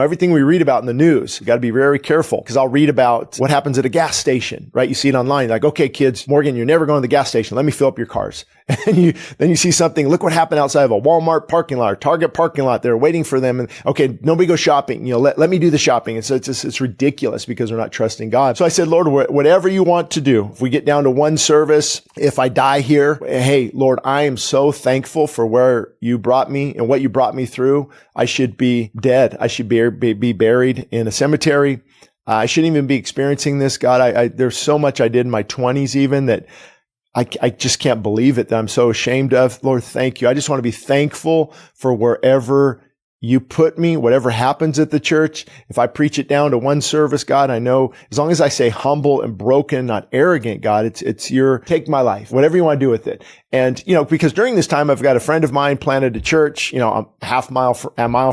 Everything we read about in the news, you got to be very careful, because I'll read about what happens at a gas station, right? You see it online, like, okay, kids, Morgan, you're never going to the gas station. Let me fill up your cars. And then you see something, look what happened outside of a Walmart parking lot or Target parking lot. They're waiting for them. And okay, nobody go shopping. Let me do the shopping. And so it's ridiculous because we're not trusting God. So I said, Lord, whatever you want to do, if we get down to one service, if I die here, hey, Lord, I am so thankful for where you brought me and what you brought me through. I should be dead. I should be buried in a cemetery. I shouldn't even be experiencing this, God. There's so much I did in my 20s even that I just can't believe it, that I'm so ashamed of. Lord, thank you. I just want to be thankful for wherever you put me, whatever happens at the church. If I preach it down to one service, God, I know as long as I say humble and broken, not arrogant, God, it's your take my life, whatever you want to do with it. And, because during this time, I've got a friend of mine planted a church, a mile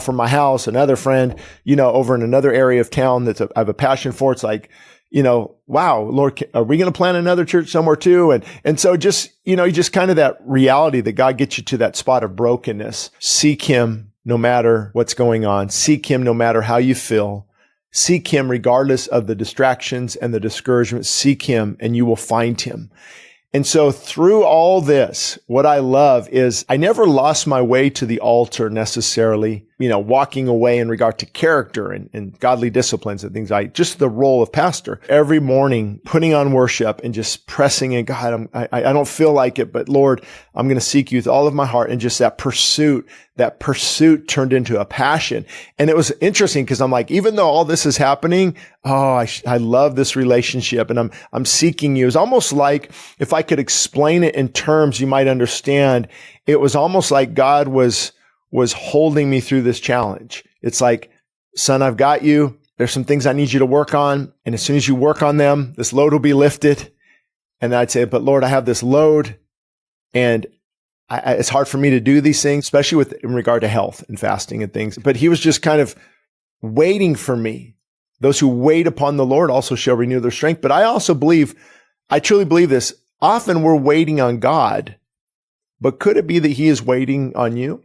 from my house, another friend, over in another area of town I have a passion for. It's like, wow, Lord, are we going to plant another church somewhere too? And so just kind of that reality that God gets you to that spot of brokenness. Seek him no matter what's going on. Seek him no matter how you feel. Seek him regardless of the distractions and the discouragement. Seek him and you will find him. And so through all this, what I love is I never lost my way to the altar necessarily, walking away in regard to character and godly disciplines and things just the role of pastor. Every morning, putting on worship and just pressing in, God, I don't feel like it, but Lord, I'm going to seek you with all of my heart. And just that pursuit turned into a passion. And it was interesting because I'm like, even though all this is happening, I love this relationship and I'm seeking you. It's almost like, if I could explain it in terms you might understand, it was almost like God was holding me through this challenge. It's like, son, I've got you. There's some things I need you to work on. And as soon as you work on them, this load will be lifted. And then I'd say, but Lord, I have this load and it's hard for me to do these things, especially in regard to health and fasting and things. But he was just kind of waiting for me. Those who wait upon the Lord also shall renew their strength. But I truly believe this. Often we're waiting on God, but could it be that he is waiting on you?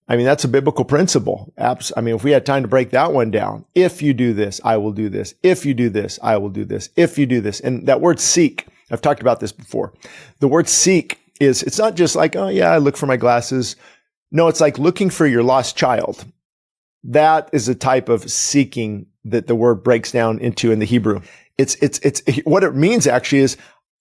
That's a biblical principle. If we had time to break that one down, if you do this, I will do this. If you do this, I will do this. If you do this. And that word seek, I've talked about this before. The word seek it's not just like, oh yeah, I look for my glasses. No, it's like looking for your lost child. That is a type of seeking that the word breaks down into in the Hebrew. It's what it means actually is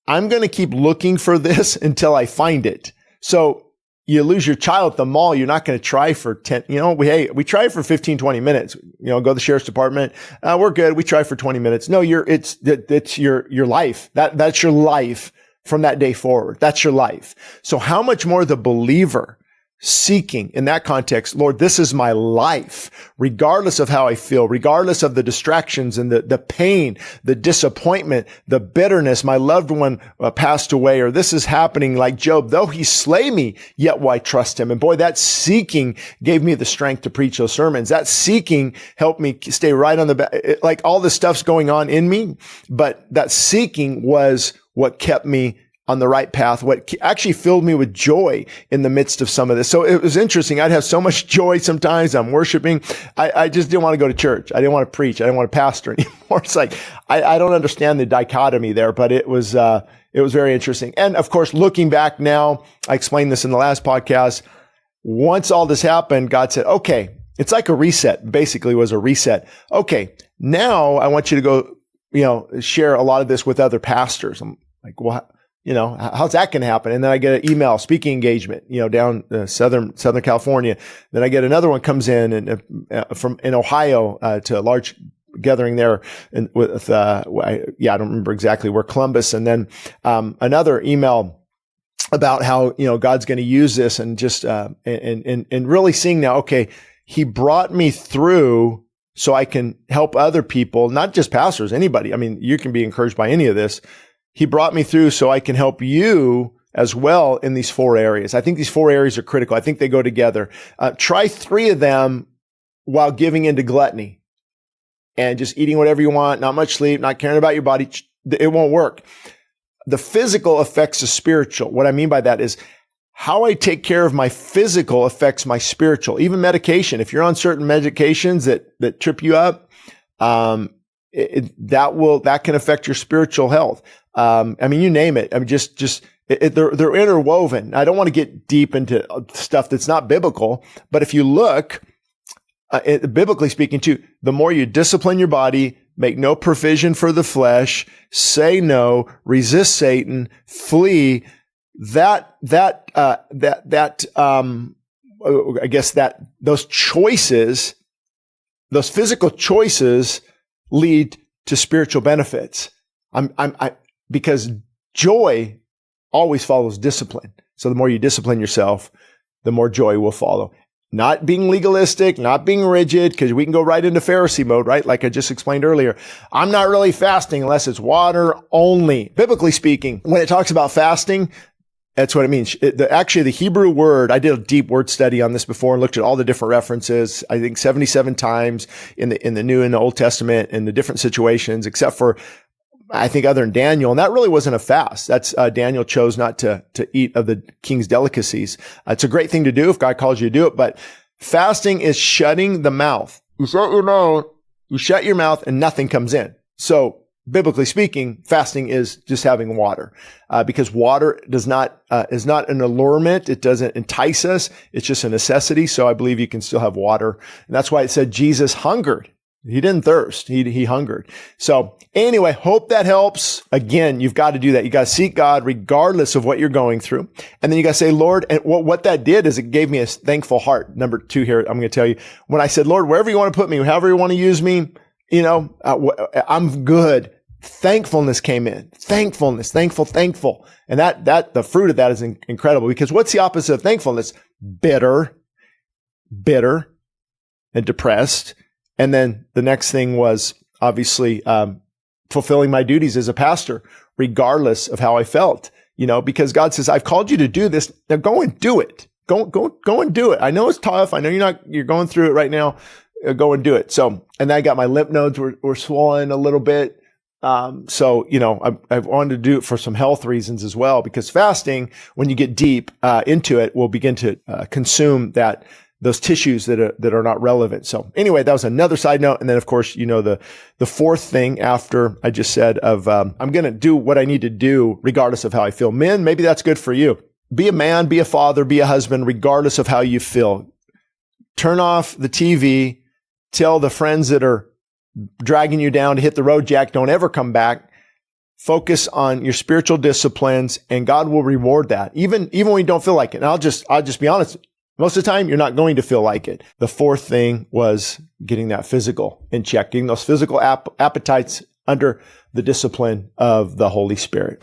I'm going to keep looking for this until I find it. So you lose your child at the mall. You're not going to try for 10, we try for 15, 20 minutes, go to the sheriff's department. We're good. We try for 20 minutes. No, it's your life. That's your life from that day forward. That's your life. So how much more the believer seeking in that context, Lord, this is my life, regardless of how I feel, regardless of the distractions and the pain, the disappointment, the bitterness, my loved one passed away, or this is happening like Job, though he slay me, yet will I trust him. And boy, that seeking gave me the strength to preach those sermons. That seeking helped me stay right on the back. Like all this stuff's going on in me, but that seeking was what kept me on the right path, what actually filled me with joy in the midst of some of this. So it was interesting. I'd have so much joy sometimes. I'm worshiping. I just didn't want to go to church. I didn't want to preach. I didn't want to pastor anymore. It's like, I don't understand the dichotomy there, but it was very interesting. And of course, looking back now, I explained this in the last podcast. Once all this happened, God said, okay, it's like a reset, basically was a reset. Okay, now I want you to go, share a lot of this with other pastors. I'm like, well, how's that going to happen? And then I get an email, speaking engagement, down Southern California. Then I get another one comes in from Ohio to a large gathering there with I don't remember exactly where, Columbus. And then another email about how God's going to use this and just and really seeing now, okay, he brought me through so I can help other people, not just pastors, anybody. You can be encouraged by any of this. He brought me through so I can help you as well in these 4 areas. I think these 4 areas are critical. I think they go together. Try 3 of them while giving into gluttony and just eating whatever you want, not much sleep, not caring about your body. It won't work. The physical affects the spiritual. What I mean by that is how I take care of my physical affects my spiritual. Even medication. If you're on certain medications that trip you up, that can affect your spiritual health. I mean, you name it. I mean, they're interwoven. I don't want to get deep into stuff that's not biblical, but if you look, biblically speaking too, the more you discipline your body, make no provision for the flesh, say no, resist Satan, flee, I guess that those choices, those physical choices lead to spiritual benefits. Because joy always follows discipline. So the more you discipline yourself, the more joy will follow. Not being legalistic, not being rigid, because we can go right into Pharisee mode, right? Like I just explained earlier. I'm not really fasting unless it's water only. Biblically speaking, when it talks about fasting, that's what it means. Actually, the Hebrew word, I did a deep word study on this before and looked at all the different references, I think 77 times in the New and the Old Testament in the different situations, except for, I think, other than Daniel. And that really wasn't a fast. That's Daniel chose not to eat of the king's delicacies. It's a great thing to do if God calls you to do it, but fasting is shutting the mouth. You shut your mouth and nothing comes in. So biblically speaking, fasting is just having water, because water is not an allurement. It doesn't entice us. It's just a necessity. So I believe you can still have water. And that's why it said Jesus hungered. He didn't thirst. He hungered. So anyway, hope that helps. Again, you've got to do that. You got to seek God regardless of what you're going through. And then you got to say, Lord, and what that did is it gave me a thankful heart. Number 2 here, I'm going to tell you, when I said, Lord, wherever you want to put me, however you want to use me, I'm good. Thankfulness came in. Thankfulness, thankful. And that the fruit of that is incredible, because what's the opposite of thankfulness? Bitter and depressed. And then the next thing was obviously fulfilling my duties as a pastor, regardless of how I felt, because God says, I've called you to do this. Now go and do it. Go and do it. I know it's tough. I know you're going through it right now. Go and do it. So, and then I got my lymph nodes were swollen a little bit. I wanted to do it for some health reasons as well, because fasting, when you get deep into it, will begin to consume those tissues that are not relevant. So anyway, that was another side note. And then of course, the fourth thing after I just said of, I'm going to do what I need to do regardless of how I feel. Men, maybe that's good for you. Be a man, be a father, be a husband, regardless of how you feel. Turn off the TV, tell the friends that are dragging you down to hit the road, Jack, don't ever come back. Focus on your spiritual disciplines and God will reward that. Even when you don't feel like it. And I'll just be honest. Most of the time, you're not going to feel like it. The fourth thing was getting that physical in check, getting those physical appetites under the discipline of the Holy Spirit.